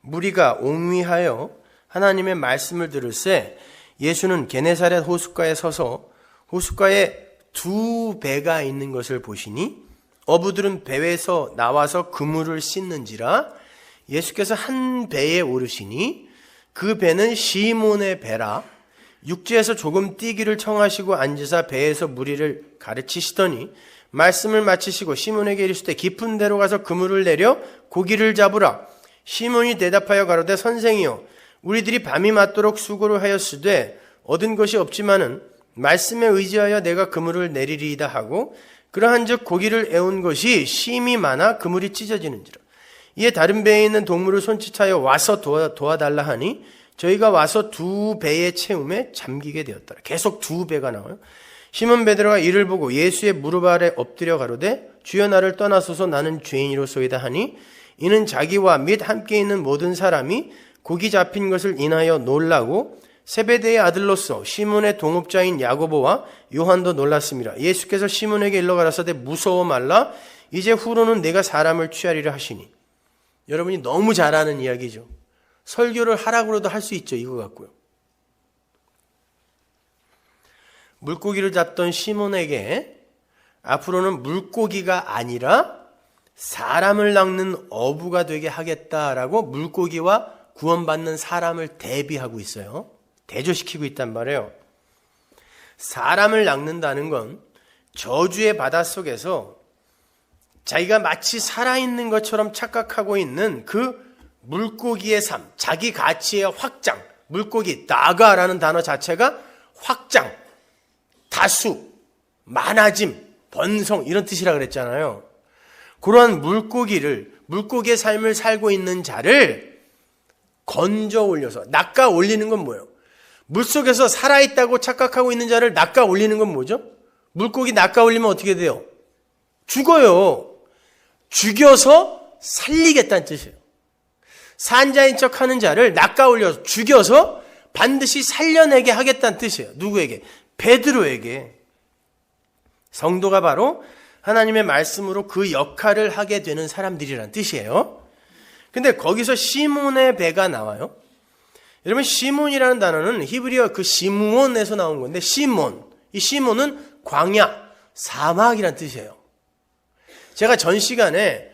무리가 옹위하여 하나님의 말씀을 들을새 예수는 게네사렛 호숫가에 서서 호숫가에 두 배가 있는 것을 보시니 어부들은 배에서 나와서 그물을 씻는지라. 예수께서 한 배에 오르시니 그 배는 시몬의 배라. 육지에서 조금 뛰기를 청하시고 앉으사 배에서 무리를 가르치시더니 말씀을 마치시고 시몬에게 이르시되 깊은 데로 가서 그물을 내려 고기를 잡으라. 시몬이 대답하여 가로되 선생이여 우리들이 밤이 맞도록 수고를 하였으되 얻은 것이 없지만은 말씀에 의지하여 내가 그물을 내리리이다 하고 그러한즉 고기를 애운 것이 심이 많아 그물이 찢어지는지라. 이에 다른 배에 있는 동물을 손짓하여 와서 도와달라 하니 저희가 와서 두 배의 채움에 잠기게 되었더라. 계속 두 배가 나와요. 시몬 베드로가 이를 보고 예수의 무릎 아래 엎드려 가로되 주여 나를 떠나소서 나는 죄인이로소이다 하니 이는 자기와 및 함께 있는 모든 사람이 고기 잡힌 것을 인하여 놀라고 세베대의 아들로서 시몬의 동업자인 야고보와 요한도 놀랐습니다. 예수께서 시몬에게 일러 가라사대 무서워 말라 이제 후로는 내가 사람을 취하리라 하시니. 여러분이 너무 잘 아는 이야기죠. 설교를 하라고도 할 수 있죠. 이거 갖고요. 물고기를 잡던 시몬에게 앞으로는 물고기가 아니라 사람을 낚는 어부가 되게 하겠다라고 물고기와 구원받는 사람을 대비하고 있어요. 대조시키고 있단 말이에요. 사람을 낚는다는 건 저주의 바닷속에서 자기가 마치 살아있는 것처럼 착각하고 있는 그 물고기의 삶, 자기 가치의 확장, 물고기, 나가라는 단어 자체가 확장, 다수, 많아짐, 번성 이런 뜻이라 그랬잖아요. 그러한 물고기의 삶을 살고 있는 자를 건져 올려서 낚아 올리는 건 뭐예요? 물속에서 살아있다고 착각하고 있는 자를 낚아 올리는 건 뭐죠? 물고기 낚아 올리면 어떻게 돼요? 죽어요. 죽여서 살리겠다는 뜻이에요. 산자인 척하는 자를 낚아 올려서 죽여서 반드시 살려내게 하겠다는 뜻이에요. 누구에게? 베드로에게. 성도가 바로 하나님의 말씀으로 그 역할을 하게 되는 사람들이란 뜻이에요. 근데 거기서 시몬의 배가 나와요. 여러분 시몬이라는 단어는 히브리어 그 시므온에서 나온 건데 시몬, 이 시몬은 광야, 사막이란 뜻이에요. 제가 전 시간에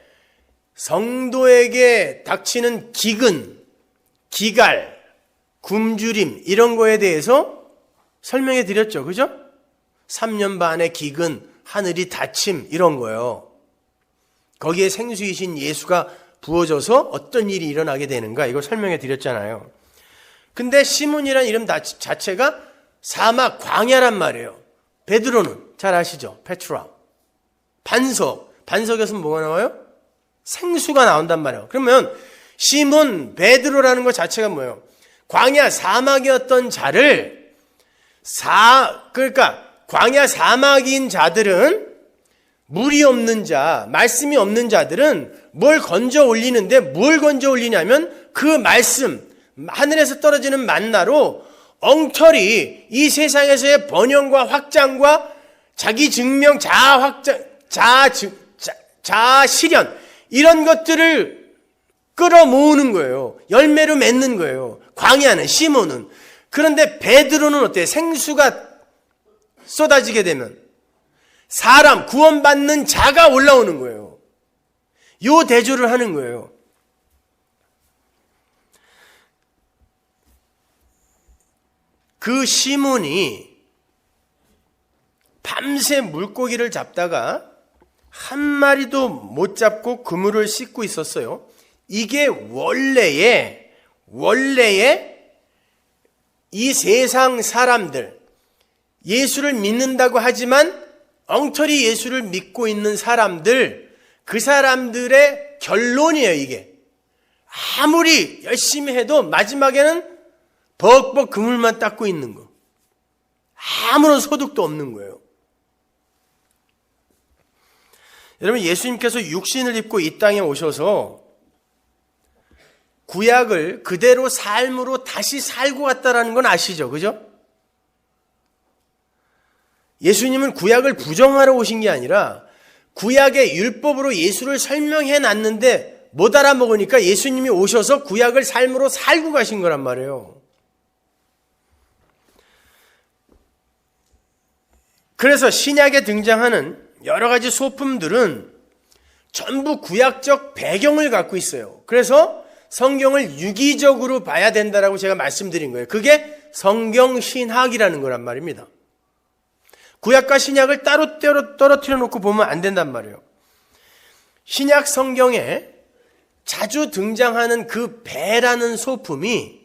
성도에게 닥치는 기근, 기갈, 굶주림 이런 거에 대해서 설명해 드렸죠. 그죠? 3년 반의 기근, 하늘이 닫힘 이런 거요. 거기에 생수이신 예수가 부어져서 어떤 일이 일어나게 되는가 이걸 설명해 드렸잖아요. 근데 시몬이라는 이름 자체가 사막, 광야란 말이에요. 베드로는 잘 아시죠? 페트라. 반석에서 뭐가 나와요? 생수가 나온단 말이에요. 그러면 시몬, 베드로라는 것 자체가 뭐예요? 광야, 사막이었던 자를 그러니까 광야, 사막인 자들은 물이 없는 자, 말씀이 없는 자들은 뭘 건져 올리는데 뭘 건져 올리냐면 그 말씀, 하늘에서 떨어지는 만나로 엉터리 이 세상에서의 번영과 확장과 자기 증명, 자아 확장, 자아 실현 이런 것들을 끌어모으는 거예요. 열매로 맺는 거예요. 광야는, 시몬은. 그런데 베드로는 어때요? 생수가 쏟아지게 되면 사람, 구원받는 자가 올라오는 거예요. 요 대조를 하는 거예요. 그 시몬이 밤새 물고기를 잡다가 한 마리도 못 잡고 그물을 씻고 있었어요. 이게 원래의 이 세상 사람들, 예수를 믿는다고 하지만 엉터리 예수를 믿고 있는 사람들, 그 사람들의 결론이에요, 이게. 아무리 열심히 해도 마지막에는 벅벅 그물만 닦고 있는 거. 아무런 소득도 없는 거예요. 여러분, 예수님께서 육신을 입고 이 땅에 오셔서 구약을 그대로 삶으로 다시 살고 갔다라는 건 아시죠? 그죠? 예수님은 구약을 부정하러 오신 게 아니라 구약의 율법으로 예수를 설명해 놨는데 못 알아먹으니까 예수님이 오셔서 구약을 삶으로 살고 가신 거란 말이에요. 그래서 신약에 등장하는 여러 가지 소품들은 전부 구약적 배경을 갖고 있어요. 그래서 성경을 유기적으로 봐야 된다라고 제가 말씀드린 거예요. 그게 성경신학이라는 거란 말입니다. 구약과 신약을 따로 떨어뜨려 놓고 보면 안 된단 말이에요. 신약 성경에 자주 등장하는 그 배라는 소품이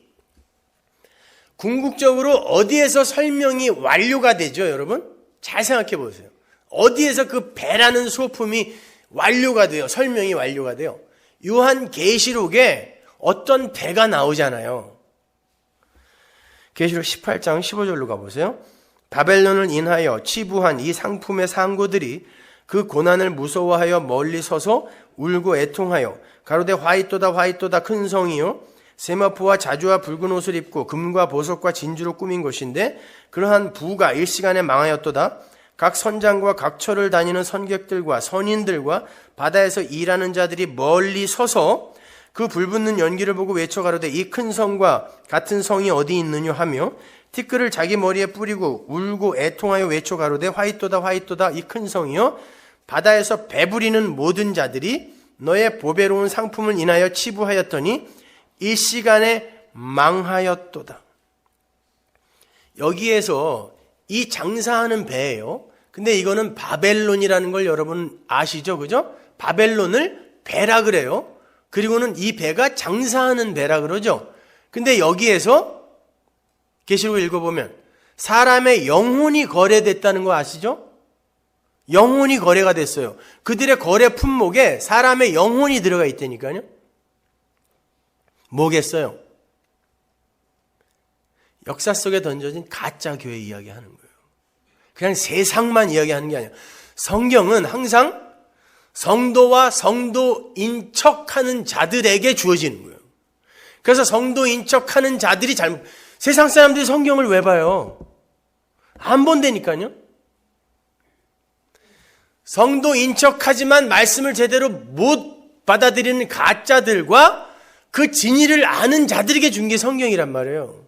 궁극적으로 어디에서 설명이 완료가 되죠, 여러분? 잘 생각해 보세요. 어디에서 그 배라는 소품이 완료가 돼요? 설명이 완료가 돼요? 요한계시록에 어떤 배가 나오잖아요. 계시록 18장 15절로 가보세요. 바벨론을 인하여 치부한 이 상품의 상고들이 그 고난을 무서워하여 멀리 서서 울고 애통하여 가로되 화이토다 화이토다 큰 성이요 세마포와 자주와 붉은 옷을 입고 금과 보석과 진주로 꾸민 것인데 그러한 부가 일시간에 망하였도다. 각 선장과 각 처를 다니는 선객들과 선인들과 바다에서 일하는 자들이 멀리 서서 그 불붙는 연기를 보고 외쳐 가로되 이 큰 성과 같은 성이 어디 있느냐 하며 티끌을 자기 머리에 뿌리고 울고 애통하여 외쳐 가로되 화이토다 화이토다 이 큰 성이요 바다에서 배부리는 모든 자들이 너의 보배로운 상품을 인하여 치부하였더니 일시간에 망하였도다. 여기에서 이 장사하는 배예요. 근데 이거는 바벨론이라는 걸 여러분 아시죠? 그죠? 바벨론을 배라 그래요. 그리고는 이 배가 장사하는 배라 그러죠. 근데 여기에서 계시록을 읽어보면 사람의 영혼이 거래됐다는 거 아시죠? 영혼이 거래가 됐어요. 그들의 거래 품목에 사람의 영혼이 들어가 있다니까요. 뭐겠어요? 역사 속에 던져진 가짜 교회 이야기하는 거예요. 그냥 세상만 이야기하는 게 아니라 성경은 항상 성도와 성도인 척하는 자들에게 주어지는 거예요. 그래서 성도인 척하는 자들이 세상 사람들이 성경을 왜 봐요? 안 본다니까요. 성도인 척하지만 말씀을 제대로 못 받아들이는 가짜들과 그 진리를 아는 자들에게 준 게 성경이란 말이에요.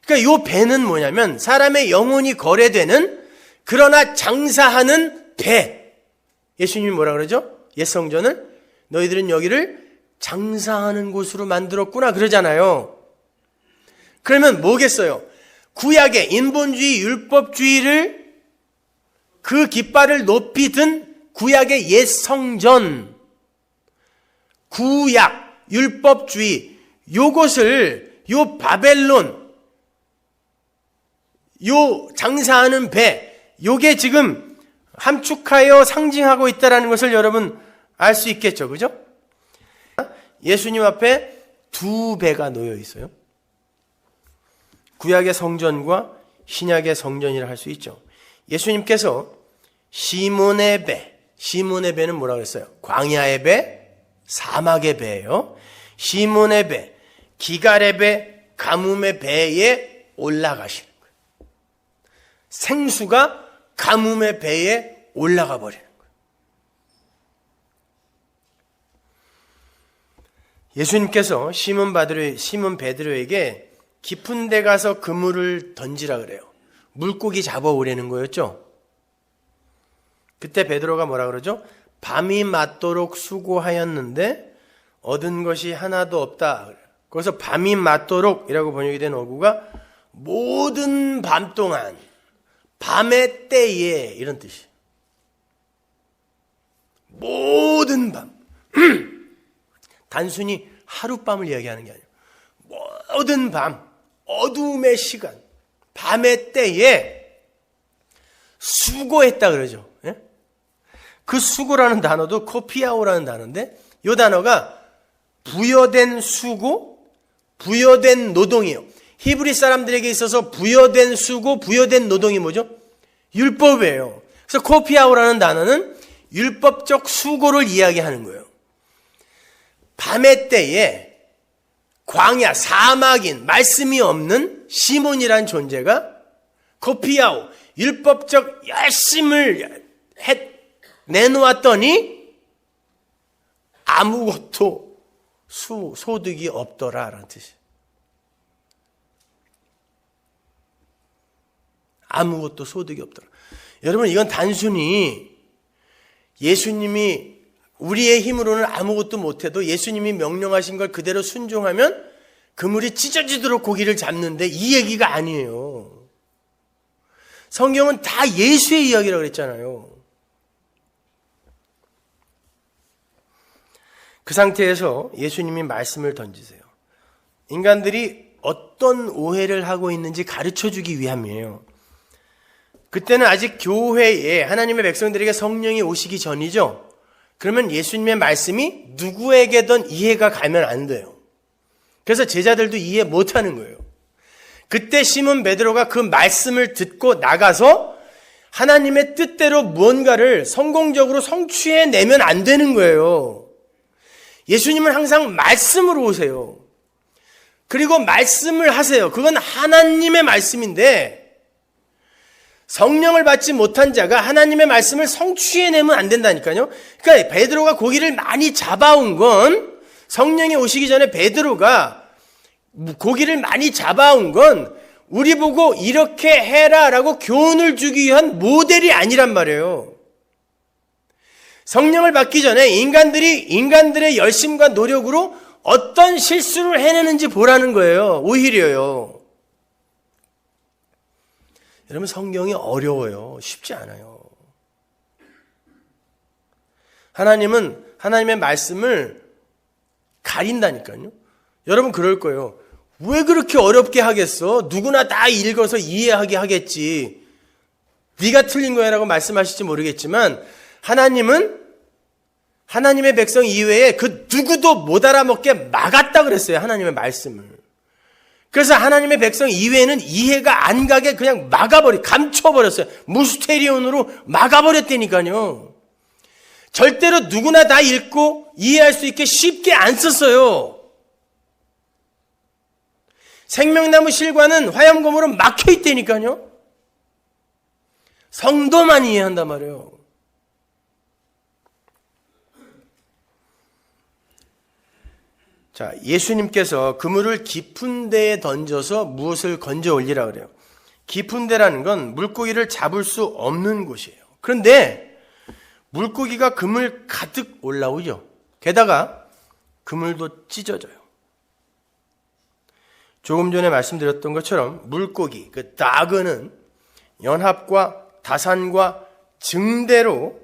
그러니까 이 배는 뭐냐면 사람의 영혼이 거래되는 그러나 장사하는 배. 예수님이 뭐라 그러죠? 옛 성전을 너희들은 여기를 장사하는 곳으로 만들었구나 그러잖아요. 그러면 뭐겠어요? 구약의 인본주의, 율법주의를 그 깃발을 높이 든 구약의 옛 성전, 구약, 율법주의, 요것을 요 바벨론, 요 장사하는 배, 요게 지금 함축하여 상징하고 있다는 것을 여러분 알 수 있겠죠. 그죠? 예수님 앞에 두 배가 놓여 있어요. 구약의 성전과 신약의 성전이라 할 수 있죠. 예수님께서 시몬의 배, 시몬의 배는 뭐라고 했어요? 광야의 배, 사막의 배예요. 시몬의 배, 기갈의 배, 가뭄의 배에 올라가시는 거예요. 생수가 가뭄의 배에 올라가 버리는 거예요. 예수님께서 시몬 베드로에게 깊은 데 가서 그물을 던지라 그래요. 물고기 잡아오려는 거였죠. 그때 베드로가 뭐라 그러죠? 밤이 맞도록 수고하였는데 얻은 것이 하나도 없다. 그래서 밤이 맞도록이라고 번역이 된 어구가 모든 밤 동안, 밤의 때에 이런 뜻이에요. 모든 밤. 단순히 하룻밤을 이야기하는 게 아니에요. 모든 밤, 어둠의 시간, 밤의 때에 수고했다 그러죠. 예? 그 수고라는 단어도 코피아오라는 단어인데 이 단어가 부여된 수고, 부여된 노동이에요. 히브리 사람들에게 있어서 부여된 수고, 부여된 노동이 뭐죠? 율법이에요. 그래서 코피아오라는 단어는 율법적 수고를 이야기하는 거예요. 밤의 때에 광야, 사막인, 말씀이 없는 시몬이란 존재가 코피아오, 율법적 열심을 내놓았더니 아무것도 소득이 없더라라는 뜻이에요. 아무것도 소득이 없더라. 여러분, 이건 단순히 예수님이 우리의 힘으로는 아무것도 못해도 예수님이 명령하신 걸 그대로 순종하면 그물이 찢어지도록 고기를 잡는데 이 얘기가 아니에요. 성경은 다 예수의 이야기라고 그랬잖아요. 그 상태에서 예수님이 말씀을 던지세요. 인간들이 어떤 오해를 하고 있는지 가르쳐주기 위함이에요. 그때는 아직 교회에 하나님의 백성들에게 성령이 오시기 전이죠. 그러면 예수님의 말씀이 누구에게든 이해가 가면 안 돼요. 그래서 제자들도 이해 못하는 거예요. 그때 시몬 베드로가 그 말씀을 듣고 나가서 하나님의 뜻대로 무언가를 성공적으로 성취해내면 안 되는 거예요. 예수님은 항상 말씀으로 오세요. 그리고 말씀을 하세요. 그건 하나님의 말씀인데 성령을 받지 못한 자가 하나님의 말씀을 성취해내면 안 된다니까요. 그러니까 베드로가 고기를 많이 잡아온 건 성령이 오시기 전에 베드로가 고기를 많이 잡아온 건 우리 보고 이렇게 해라라고 교훈을 주기 위한 모델이 아니란 말이에요. 성령을 받기 전에 인간들의 열심과 노력으로 어떤 실수를 해내는지 보라는 거예요. 오히려요. 여러분, 성경이 어려워요. 쉽지 않아요. 하나님은 하나님의 말씀을 가린다니까요. 여러분 그럴 거예요. 왜 그렇게 어렵게 하겠어? 누구나 다 읽어서 이해하게 하겠지. 네가 틀린 거야 라고 말씀하실지 모르겠지만 하나님은 하나님의 백성 이외에 그 누구도 못 알아먹게 막았다 그랬어요. 하나님의 말씀을. 그래서 하나님의 백성 이외에는 이해가 안 가게 그냥 감춰버렸어요. 무스테리온으로 막아버렸다니까요. 절대로 누구나 다 읽고 이해할 수 있게 쉽게 안 썼어요. 생명나무 실과는 화염검으로 막혀있다니까요. 성도만 이해한단 말이에요. 자, 예수님께서 그물을 깊은 데에 던져서 무엇을 건져 올리라 그래요. 깊은 데라는 건 물고기를 잡을 수 없는 곳이에요. 그런데 물고기가 그물 가득 올라오죠. 게다가 그물도 찢어져요. 조금 전에 말씀드렸던 것처럼 물고기, 그 다그는 연합과 다산과 증대로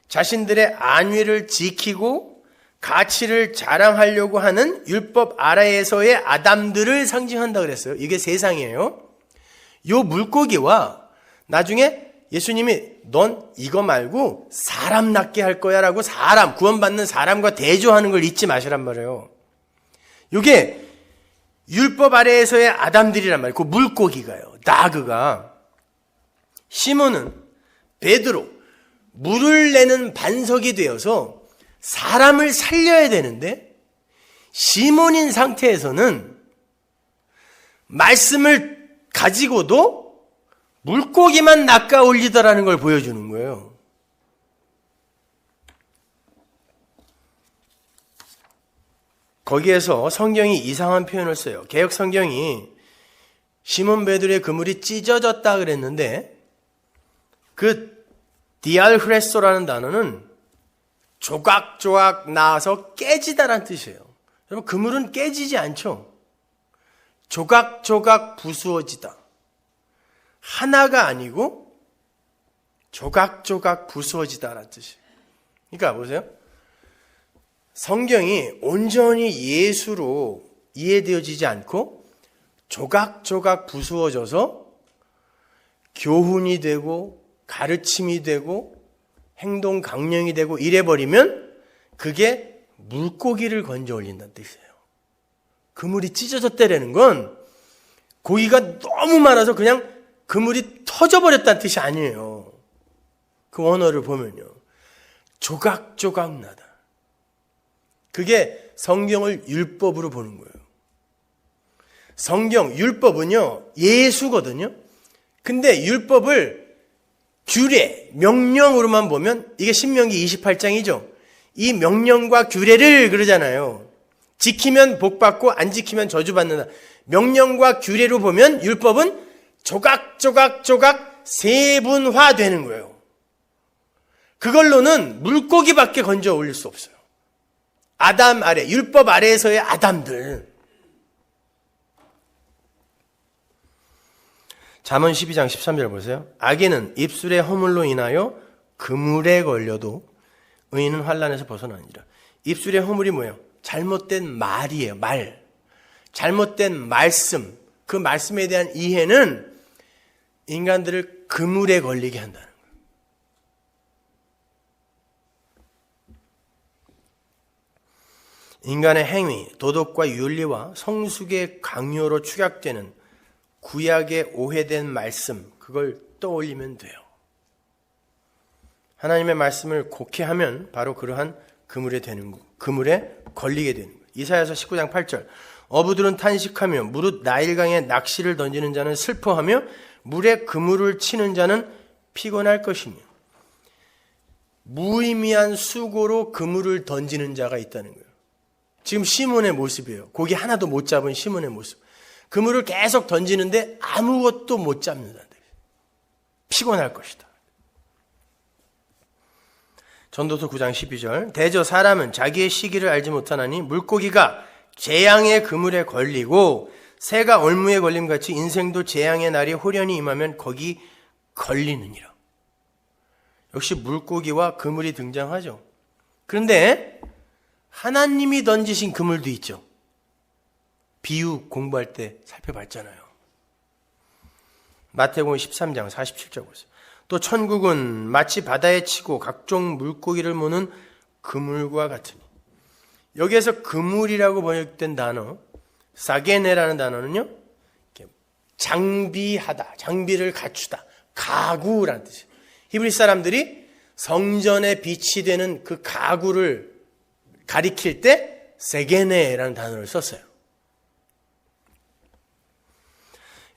자신들의 안위를 지키고 가치를 자랑하려고 하는 율법 아래에서의 아담들을 상징한다 그랬어요. 이게 세상이에요. 요 물고기와 나중에 예수님이 넌 이거 말고 사람 낳게 할 거야 라고 구원받는 사람과 대조하는 걸 잊지 마시란 말이에요. 이게 율법 아래에서의 아담들이란 말이에요. 그 물고기가요. 나그가. 시몬은 베드로, 물을 내는 반석이 되어서 사람을 살려야 되는데 시몬인 상태에서는 말씀을 가지고도 물고기만 낚아 올리더라는 걸 보여주는 거예요. 거기에서 성경이 이상한 표현을 써요. 개역 성경이 시몬 베드로의 그물이 찢어졌다 그랬는데 그 디알흐레소라는 단어는 조각조각 나와서 깨지다라는 뜻이에요. 여러분, 그물은 깨지지 않죠. 조각조각 부수어지다. 하나가 아니고 조각조각 부수어지다라는 뜻이에요. 그러니까 보세요. 성경이 온전히 예수로 이해되어지지 않고 조각조각 부수어져서 교훈이 되고 가르침이 되고 행동 강령이 되고 이래버리면 그게 물고기를 건져 올린다는 뜻이에요. 그물이 찢어졌다라는 건 고기가 너무 많아서 그냥 그물이 터져버렸다는 뜻이 아니에요. 그 원어를 보면요. 조각조각 나다. 그게 성경을 율법으로 보는 거예요. 성경, 율법은요, 예수거든요. 근데 율법을 규례, 명령으로만 보면 이게 신명기 28장이죠. 이 명령과 규례를 그러잖아요. 지키면 복받고 안 지키면 저주받는다. 명령과 규례로 보면 율법은 조각조각 세분화되는 거예요. 그걸로는 물고기밖에 건져 올릴 수 없어요. 아담 아래, 율법 아래에서의 아담들. 잠언 12장 13절 보세요. 악인은 입술의 허물로 인하여 그물에 걸려도 의인은 환난에서 벗어나니라. 입술의 허물이 뭐예요? 잘못된 말이에요. 말. 잘못된 말씀. 그 말씀에 대한 이해는 인간들을 그물에 걸리게 한다는 거예요. 인간의 행위, 도덕과 윤리와 성숙의 강요로 축약되는 구약의 오해된 말씀, 그걸 떠올리면 돼요. 하나님의 말씀을 곡해하면 바로 그러한 그물에 걸리게 되는 거예요. 이사야서 19장 8절. 어부들은 탄식하며 무릇 나일강에 낚시를 던지는 자는 슬퍼하며 물에 그물을 치는 자는 피곤할 것이며, 무의미한 수고로 그물을 던지는 자가 있다는 거예요. 지금 시몬의 모습이에요. 고기 하나도 못 잡은 시몬의 모습. 그물을 계속 던지는데 아무것도 못 잡는다. 피곤할 것이다. 전도서 9장 12절. 대저 사람은 자기의 시기를 알지 못하나니 물고기가 재앙의 그물에 걸리고 새가 올무에 걸림같이 인생도 재앙의 날이 호련히 임하면 거기 걸리느니라. 역시 물고기와 그물이 등장하죠. 그런데 하나님이 던지신 그물도 있죠. 비유 공부할 때 살펴봤잖아요. 마태복음 13장 47절 보세요. 또 천국은 마치 바다에 치고 각종 물고기를 모는 그물과 같으니. 여기에서 그물이라고 번역된 단어, 사게네라는 단어는요, 장비하다, 장비를 갖추다, 가구라는 뜻이에요. 히브리 사람들이 성전에 비치되는 그 가구를 가리킬 때 세게네라는 단어를 썼어요.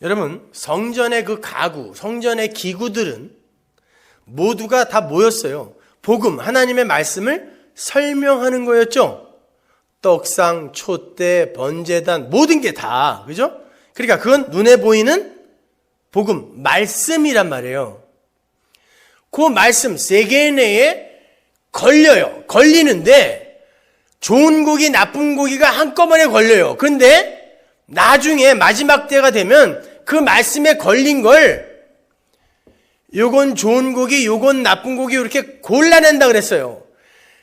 여러분, 성전의 그 가구, 성전의 기구들은 모두가 다 모였어요. 복음, 하나님의 말씀을 설명하는 거였죠. 떡상, 촛대, 번제단, 모든 게 다, 그죠? 그러니까 그건 눈에 보이는 복음, 말씀이란 말이에요. 그 말씀 세게네에 걸려요. 걸리는데 좋은 고기, 나쁜 고기가 한꺼번에 걸려요. 그런데 나중에 마지막 때가 되면 그 말씀에 걸린 걸 요건 좋은 고기, 요건 나쁜 고기 이렇게 골라낸다 그랬어요.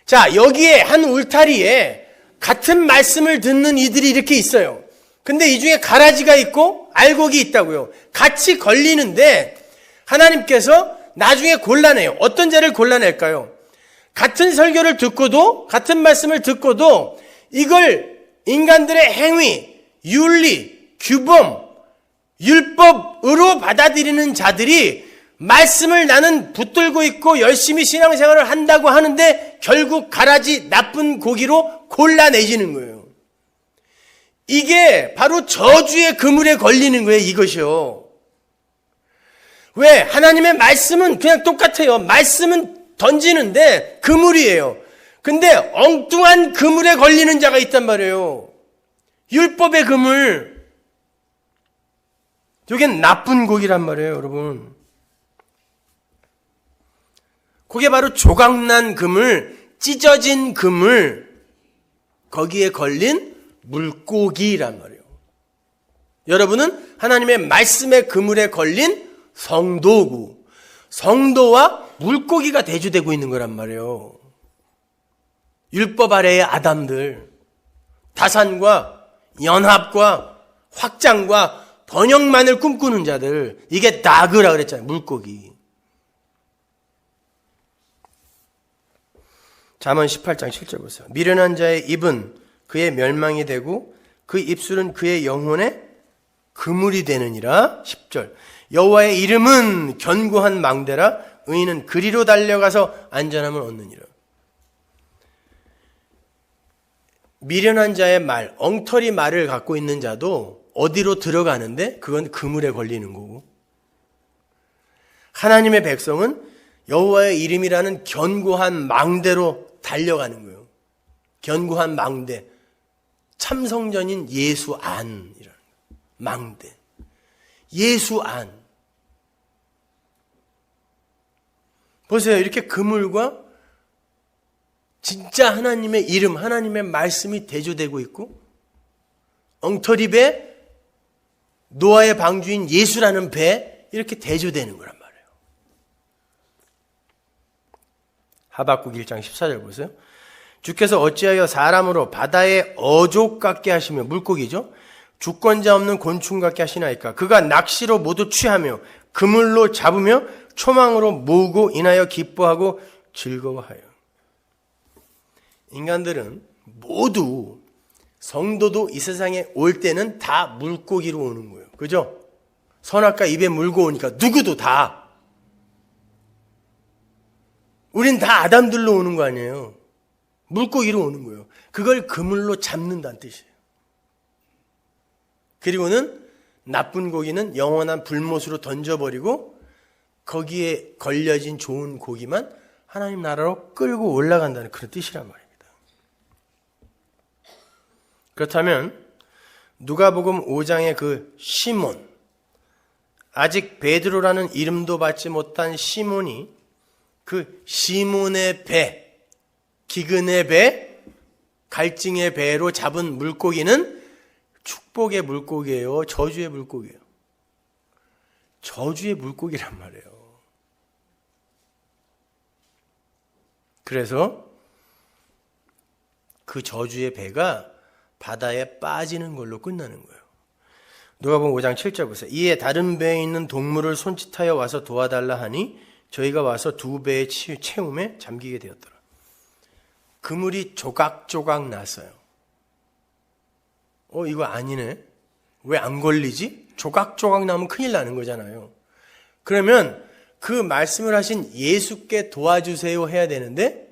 자, 여기에 한 울타리에 같은 말씀을 듣는 이들이 이렇게 있어요. 근데 이 중에 가라지가 있고 알곡이 있다고요. 같이 걸리는데 하나님께서 나중에 골라내요. 어떤 자를 골라낼까요? 같은 설교를 듣고도, 같은 말씀을 듣고도 이걸 인간들의 행위, 윤리, 규범, 율법으로 받아들이는 자들이 말씀을 나는 붙들고 있고 열심히 신앙생활을 한다고 하는데 결국 가라지 나쁜 고기로 골라내지는 거예요. 이게 바로 저주의 그물에 걸리는 거예요, 이것이요. 왜? 하나님의 말씀은 그냥 똑같아요. 말씀은 던지는데 그물이에요. 근데 엉뚱한 그물에 걸리는 자가 있단 말이에요. 율법의 그물. 이게 나쁜 고기란 말이에요, 여러분. 그게 바로 조각난 그물, 찢어진 그물, 거기에 걸린 물고기란 말이에요. 여러분은 하나님의 말씀의 그물에 걸린 성도고, 성도와 물고기가 대조되고 있는 거란 말이에요. 율법 아래의 아담들, 다산과 연합과 확장과 번영만을 꿈꾸는 자들, 이게 나그라 그랬잖아요, 물고기. 잠언 18장 7절 보세요. 미련한 자의 입은 그의 멸망이 되고 그 입술은 그의 영혼의 그물이 되느니라. 10절. 여호와의 이름은 견고한 망대라. 의인은 그리로 달려가서 안전함을 얻느니라. 미련한 자의 말, 엉터리 말을 갖고 있는 자도 어디로 들어가는데 그건 그물에 걸리는 거고, 하나님의 백성은 여호와의 이름이라는 견고한 망대로 달려가는 거예요. 견고한 망대. 참성전인 예수안이라는 망대. 예수안. 보세요. 이렇게 그물과 진짜 하나님의 이름, 하나님의 말씀이 대조되고 있고 엉터리 배, 노아의 방주인 예수라는 배 이렇게 대조되는 거란 말이에요. 하박국 1장 14절 보세요. 주께서 어찌하여 사람으로 바다의 어족 같게 하시며, 물고기죠, 주권자 없는 곤충 같게 하시나이까. 그가 낚시로 모두 취하며 그물로 잡으며 초망으로 모으고 인하여 기뻐하고 즐거워하여. 인간들은 모두, 성도도 이 세상에 올 때는 다 물고기로 오는 거예요. 그죠? 선악과 입에 물고 오니까 누구도 다. 우린 다 아담들로 오는 거 아니에요. 물고기로 오는 거예요. 그걸 그물로 잡는다는 뜻이에요. 그리고는 나쁜 고기는 영원한 불못으로 던져버리고 거기에 걸려진 좋은 고기만 하나님 나라로 끌고 올라간다는 그런 뜻이란 말입니다. 그렇다면 누가복음 5장의 그 시몬, 아직 베드로라는 이름도 받지 못한 시몬이 그 시몬의 배, 기근의 배, 갈증의 배로 잡은 물고기는 축복의 물고기예요? 저주의 물고기예요? 저주의 물고기란 말이에요. 그래서 그 저주의 배가 바다에 빠지는 걸로 끝나는 거예요. 누가복음 5장 7절 보세요. 이에 다른 배에 있는 동물을 손짓하여 와서 도와달라 하니 저희가 와서 두 배의 채움에 잠기게 되었더라. 그물이 조각조각 났어요. 이거 아니네. 왜 안 걸리지? 조각조각 나면 큰일 나는 거잖아요. 그러면 그 말씀을 하신 예수께 도와주세요 해야 되는데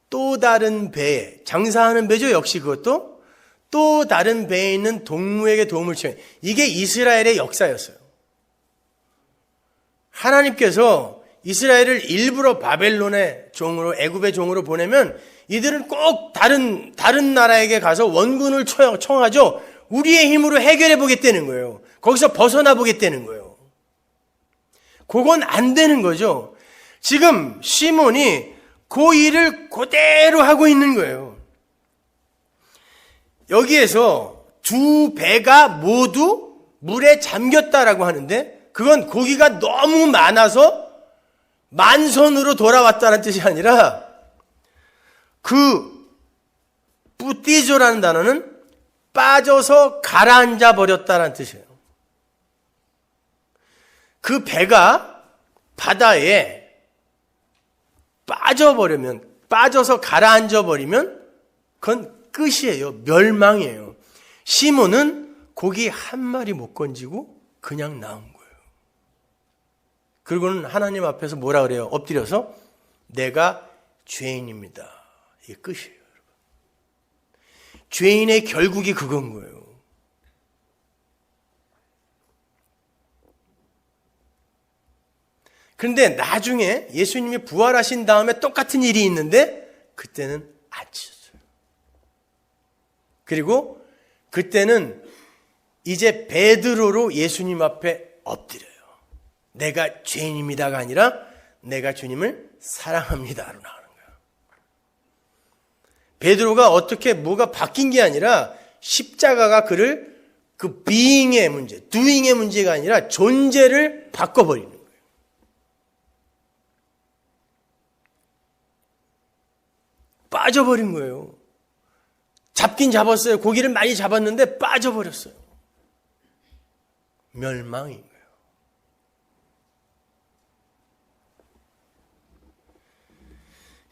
또 다른 배에, 장사하는 배죠. 역시 그것도 또 다른 배에 있는 동무에게 도움을 청해. 이게 이스라엘의 역사였어요. 하나님께서 이스라엘을 일부러 바벨론의 종으로, 애굽의 종으로 보내면 이들은 꼭 다른 나라에게 가서 원군을 청하죠. 우리의 힘으로 해결해 보겠다는 거예요. 거기서 벗어나 보겠다는 거예요. 그건 안 되는 거죠. 지금 시몬이 그 일을 그대로 하고 있는 거예요. 여기에서 두 배가 모두 물에 잠겼다라고 하는데 그건 고기가 너무 많아서 만선으로 돌아왔다는 뜻이 아니라 그 뿌띠조라는 단어는 빠져서 가라앉아 버렸다는 뜻이에요. 그 배가 바다에 빠져서 가라앉아 버리면 그건 끝이에요. 멸망이에요. 시몬은 고기 한 마리 못 건지고 그냥 나온 거예요. 그리고는 하나님 앞에서 뭐라 그래요? 엎드려서 내가 죄인입니다. 이게 끝이에요. 여러분. 죄인의 결국이 그건 거예요. 그런데 나중에 예수님이 부활하신 다음에 똑같은 일이 있는데 그때는 안 찢었어요. 그리고 그때는 이제 베드로로 예수님 앞에 엎드려요. 내가 죄인입니다가 아니라 내가 주님을 사랑합니다로 나오는 거예요. 베드로가 어떻게 뭐가 바뀐 게 아니라 십자가가 그를 그 being의 문제, doing의 문제가 아니라 존재를 바꿔버리는 거예요. 빠져버린 거예요. 잡긴 잡았어요. 고기를 많이 잡았는데 빠져버렸어요. 멸망인 거예요.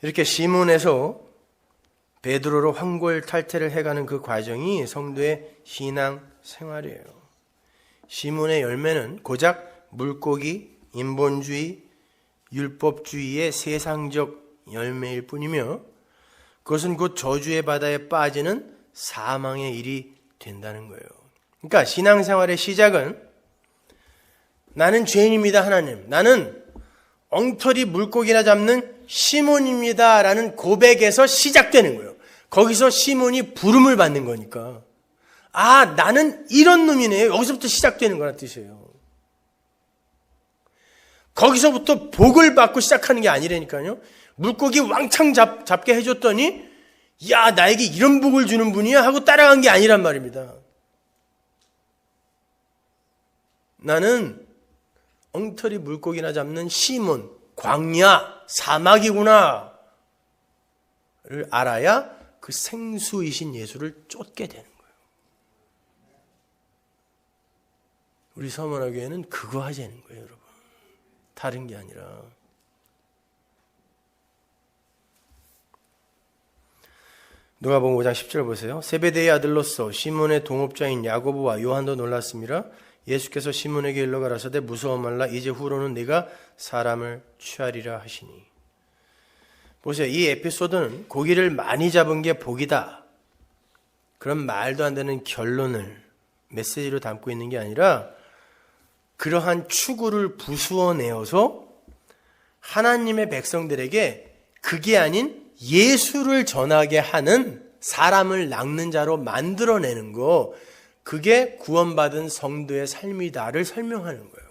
이렇게 시몬에서 베드로로 환골탈태를 해가는 그 과정이 성도의 신앙 생활이에요. 시몬의 열매는 고작 물고기, 인본주의, 율법주의의 세상적 열매일 뿐이며 그것은 곧 저주의 바다에 빠지는 사망의 일이 된다는 거예요. 그러니까 신앙생활의 시작은 나는 죄인입니다, 하나님. 나는 엉터리 물고기나 잡는 시몬입니다라는 고백에서 시작되는 거예요. 거기서 시몬이 부름을 받는 거니까. 아, 나는 이런 놈이네. 여기서부터 시작되는 거란 뜻이에요. 거기서부터 복을 받고 시작하는 게 아니라니까요. 물고기 왕창 잡게 해줬더니 야, 나에게 이런 복을 주는 분이야 하고 따라간 게 아니란 말입니다. 나는 엉터리 물고기나 잡는 시몬, 광야, 사막이구나 를 알아야 그 생수이신 예수를 쫓게 되는 거예요. 우리 서문화교회는 그거 하자는 거예요, 여러분. 다른 게 아니라. 누가복음 5장 10절 보세요. 세베대의 아들로서 시몬의 동업자인 야고보와 요한도 놀랐습니다. 예수께서 시몬에게 일러 가라사대 무서워 말라. 이제 후로는 네가 사람을 취하리라 하시니. 보세요. 이 에피소드는 고기를 많이 잡은 게 복이다, 그런 말도 안 되는 결론을 메시지로 담고 있는 게 아니라 그러한 추구를 부수어내어서 하나님의 백성들에게 그게 아닌 예수를 전하게 하는 사람을 낚는 자로 만들어내는 거, 그게 구원받은 성도의 삶이다를 설명하는 거예요.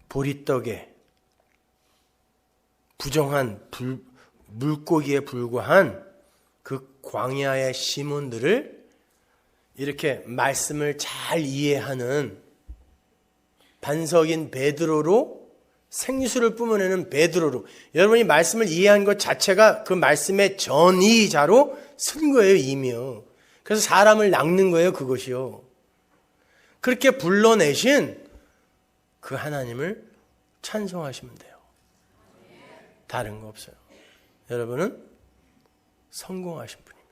보리떡에 부정한 물고기에 불과한 그 광야의 시몬들을 이렇게 말씀을 잘 이해하는 반석인 베드로로, 생수를 뿜어내는 베드로로, 여러분이 말씀을 이해한 것 자체가 그 말씀의 전이자로 쓴 거예요, 이미요. 그래서 사람을 낚는 거예요, 그것이요. 그렇게 불러내신 그 하나님을 찬송하시면 돼요. 다른 거 없어요. 여러분은 성공하신 분입니다.